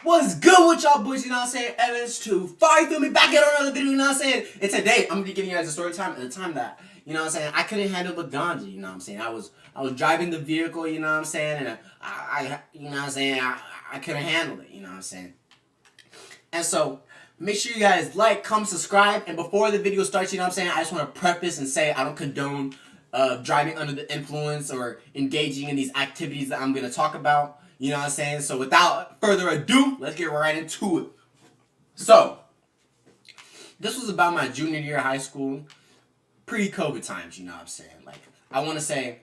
What's good with y'all boys, you know what I'm saying? Evans to fire, feel me, back at another video, you know what I'm saying? And today, I'm gonna be giving you guys a story time at the time that, you know what I'm saying, I couldn't handle the ganja, you know what I'm saying? I was driving the vehicle, you know what I'm saying, and I you know what I'm saying, I couldn't handle it, you know what I'm saying? And so, make sure you guys like, comment, subscribe, and before the video starts, you know what I'm saying, I just want to preface and say I don't condone driving under the influence or engaging in these activities that I'm going to talk about. You know what I'm saying? So without further ado, let's get right into it. So, this was about my junior year of high school, pre-COVID times, you know what I'm saying? Like, I want to say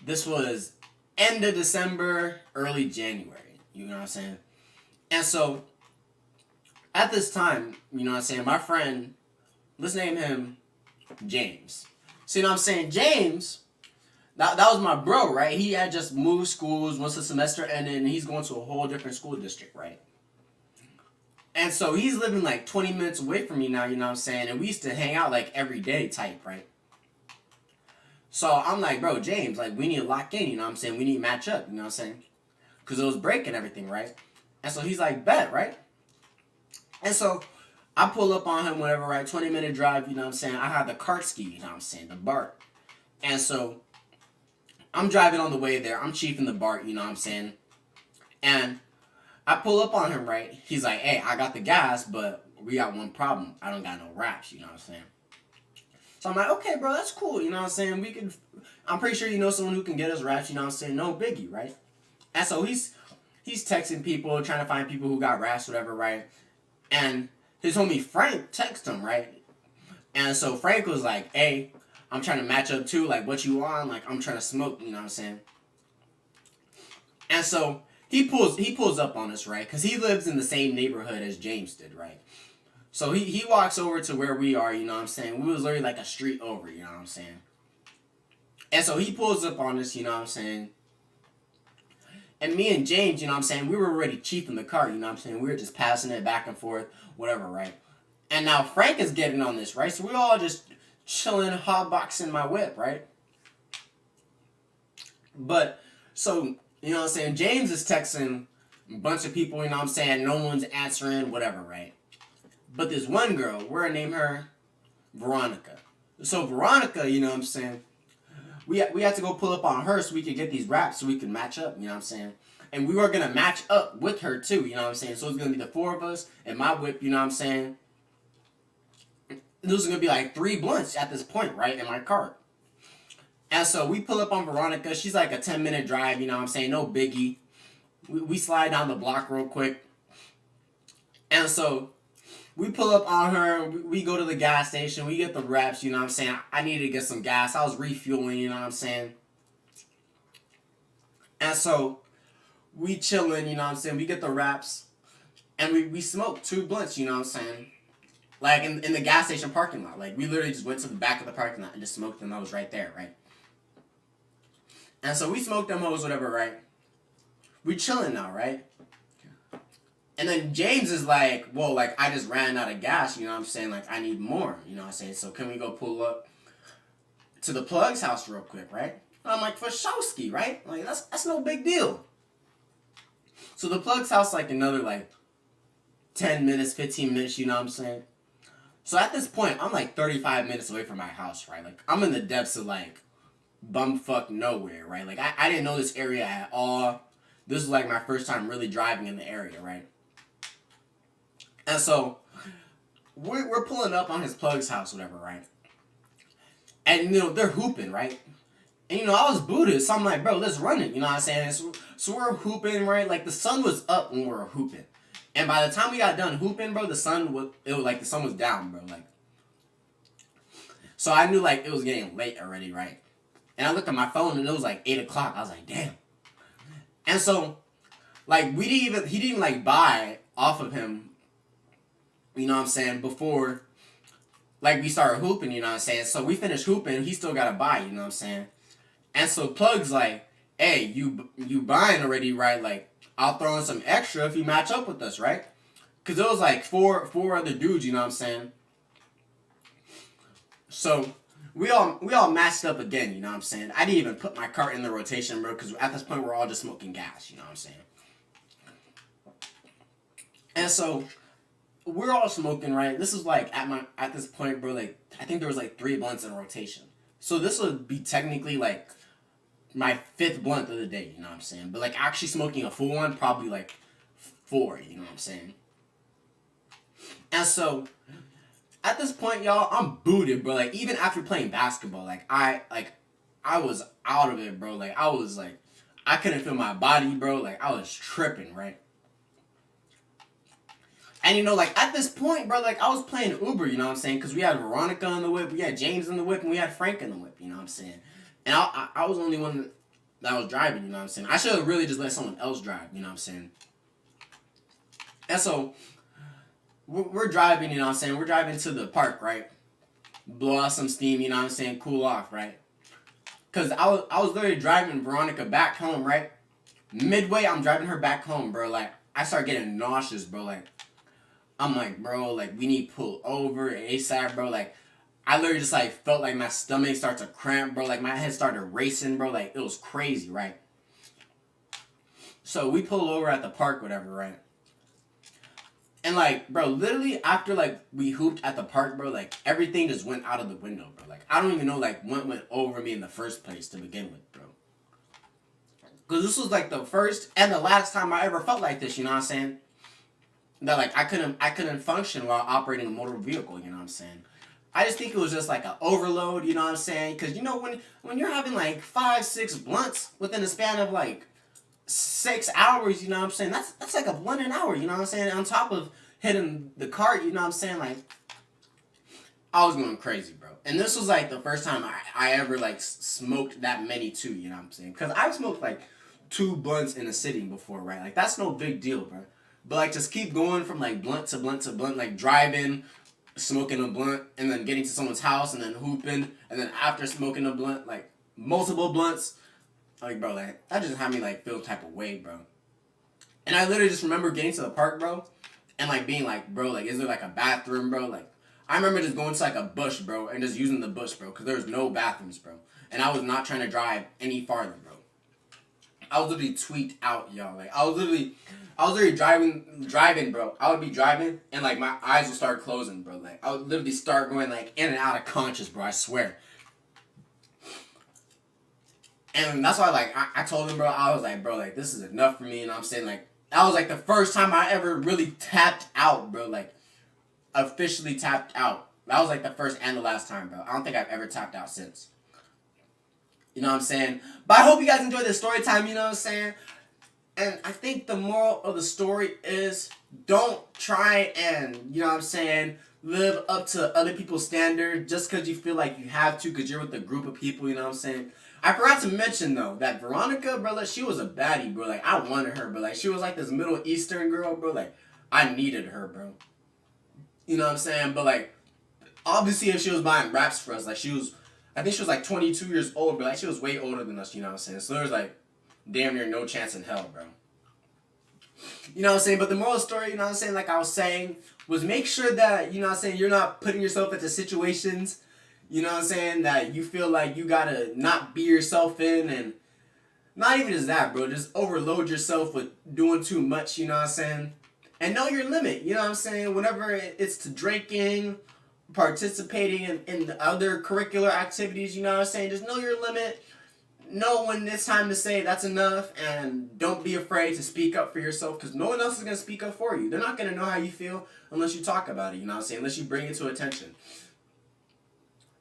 this was end of December, early January, you know what I'm saying? And so, at this time, you know what I'm saying, my friend, let's name him James. So, you know what I'm saying? James, that was my bro, right? He had just moved schools once the semester ended, and he's going to a whole different school district, right? And so he's living like 20 minutes away from me now, you know what I'm saying? And we used to hang out like every day type, right? So I'm like, bro, James, like we need to lock in, you know what I'm saying? We need to match up, you know what I'm saying? Because it was break and everything, right? And so he's like, bet, right? And so I pull up on him, whatever, right? 20-minute drive, you know what I'm saying? I had the cart ski, you know what I'm saying? The BART. And so I'm driving on the way there. I'm chiefing the BART, you know what I'm saying? And I pull up on him, right? He's like, hey, I got the gas, but we got one problem. I don't got no wraps, you know what I'm saying? So I'm like, okay, bro, that's cool, you know what I'm saying? I'm pretty sure you know someone who can get us wraps, you know what I'm saying? No biggie, right? And so he's texting people, trying to find people who got wraps, whatever, right? And his homie Frank texted him, right? And so Frank was like, hey, I'm trying to match up too, like what you on? Like I'm trying to smoke, you know what I'm saying? And so he pulls up on us, right? Because he lives in the same neighborhood as James did, right? So he walks over to where we are, you know what I'm saying? We was literally like a street over, you know what I'm saying? And so he pulls up on us, you know what I'm saying? And me and James, you know what I'm saying, we were already chiefing the car, you know what I'm saying? We were just passing it back and forth, whatever, right? And now Frank is getting on this, right? So we're all just chilling, hotboxing my whip, right? But, so, you know what I'm saying, James is texting a bunch of people, you know what I'm saying, no one's answering, whatever, right? But this one girl, we're gonna name her Veronica. So Veronica, you know what I'm saying, we had to go pull up on her so we could get these raps so we could match up, you know what I'm saying? And we were gonna match up with her too, you know what I'm saying? So it's gonna be the four of us and my whip, you know what I'm saying? Those are gonna be like 3 blunts at this point, right, in my cart. And so we pull up on Veronica. She's like a 10-minute drive, you know what I'm saying? No biggie. We slide down the block real quick. And so we pull up on her. We go to the gas station. We get the wraps, you know what I'm saying? I needed to get some gas. I was refueling, you know what I'm saying? And so we chilling, you know what I'm saying? We get the wraps. And we smoke 2 blunts, you know what I'm saying? Like in the gas station parking lot. Like we literally just went to the back of the parking lot and just smoked them. That was right there, right? And so we smoked them hoes, whatever, right? We chilling now, right? And then James is like, whoa, like I just ran out of gas, you know what I'm saying? Like I need more, you know what I'm saying? So can we go pull up to the plug's house real quick, right? And I'm like, for Showski, right? Like that's no big deal. So the plug's house like another like 10 minutes, 15 minutes, you know what I'm saying? So at this point, I'm like 35 minutes away from my house, right? Like I'm in the depths of like bumfuck nowhere, right? Like I didn't know this area at all. This was like my first time really driving in the area, right? And so we're pulling up on his plug's house, whatever, right? And you know they're hooping, right? And you know I was Buddhist, so I'm like, bro, let's run it, you know what I'm saying? So we're hooping, right? Like the sun was up when we were hooping, and by the time we got done hooping, bro, the sun was down, bro, like. So I knew like it was getting late already, right? And I looked at my phone and it was like 8 o'clock. I was like, damn. And so, like, he didn't like buy off of him, you know what I'm saying, before, like, we started hooping, you know what I'm saying. So we finished hooping, he still got to buy, you know what I'm saying. And so Plug's like, hey, you buying already, right? Like, I'll throw in some extra if you match up with us, right? Because it was like four other dudes, you know what I'm saying. So we all matched up again, you know what I'm saying? I didn't even put my cart in the rotation, bro, because at this point we're all just smoking gas, you know what I'm saying? And so we're all smoking, right? This is like at this point, bro. Like I think there was like 3 blunts in rotation. So this would be technically like my 5th blunt of the day. You know what I'm saying? But like actually smoking a full one, probably like 4. You know what I'm saying? And so at this point, y'all, I'm booted, bro. Like even after playing basketball, I was out of it, bro. Like I was like I couldn't feel my body, bro. Like I was tripping, right? And you know, like at this point, bro, like I was playing Uber, you know what I'm saying? Because we had Veronica in the whip, we had James in the whip, and we had Frank in the whip, you know what I'm saying? And I was the only one that was driving, you know what I'm saying? I should have really just let someone else drive, you know what I'm saying? And so we're driving, you know what I'm saying? We're driving to the park, right? Blow out some steam, you know what I'm saying? Cool off, right? Because I was literally driving Veronica back home, right? Midway, I'm driving her back home, bro. Like, I start getting nauseous, bro. Like, I'm like, bro, like, we need to pull over ASAP, bro. Like, I literally just, like, felt like my stomach started to cramp, bro. Like, my head started racing, bro. Like, it was crazy, right? So, we pull over at the park, whatever, right? And, like, bro, literally after, like, we hooped at the park, bro, like, everything just went out of the window, bro. Like, I don't even know, like, what went over me in the first place to begin with, bro. Because this was, like, the first and the last time I ever felt like this, you know what I'm saying? That like I couldn't function while operating a motor vehicle, you know what I'm saying? I just think it was just like an overload, you know what I'm saying? Because you know when you're having like 5-6 blunts within the span of like 6 hours, you know what I'm saying? That's like a blunt an hour, you know what I'm saying? On top of hitting the cart, you know what I'm saying? Like I was going crazy, bro. And this was like the first time I ever like smoked that many too, you know what I'm saying? Because I've smoked like 2 blunts in a sitting before, right? Like that's no big deal, bro. But like just keep going from like blunt to blunt to blunt, like driving, smoking a blunt, and then getting to someone's house and then hooping, and then after smoking a blunt, like multiple blunts, like bro, like that just had me like feel type of way, bro. And I literally just remember getting to the park, bro, and like being like, bro, like is there like a bathroom, bro? Like I remember just going to like a bush, bro, and just using the bush, bro, because there was no bathrooms, bro, and I was not trying to drive any farther, bro. I was literally tweaked out, y'all. Like I was literally driving, bro. I would be driving and like my eyes would start closing, bro. Like I would literally start going like in and out of conscious, bro. I swear. And that's why like I told him, bro. I was like, bro, like this is enough for me. And I'm saying like that was like the first time I ever really tapped out, bro. Like officially tapped out. That was like the first and the last time, bro. I don't think I've ever tapped out since. You know what I'm saying? But I hope you guys enjoyed this story time, you know what I'm saying? And I think the moral of the story is don't try and, you know what I'm saying, live up to other people's standard just because you feel like you have to because you're with a group of people, you know what I'm saying? I forgot to mention, though, that Veronica, bro, like, she was a baddie, bro. Like, I wanted her, bro. Like, she was like this Middle Eastern girl, bro. Like, I needed her, bro. You know what I'm saying? But, like, obviously if she was buying raps for us, like, I think she was like 22 years old, but like she was way older than us, you know what I'm saying? So there was like damn near no chance in hell, bro. You know what I'm saying? But the moral of the story, you know what I'm saying, like I was saying, was make sure that, you know what I'm saying, you're not putting yourself into situations, you know what I'm saying, that you feel like you gotta not be yourself in, and not even just that, bro, just overload yourself with doing too much, you know what I'm saying? And know your limit, you know what I'm saying? Whenever it's to drinking, participating in other curricular activities, you know what I'm saying? Just know your limit. Know when it's time to say that's enough, and don't be afraid to speak up for yourself because no one else is going to speak up for you. They're not going to know how you feel unless you talk about it, you know what I'm saying? Unless you bring it to attention.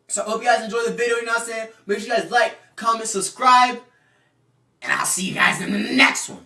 So I hope you guys enjoyed the video, you know what I'm saying? Make sure you guys like, comment, subscribe, and I'll see you guys in the next one.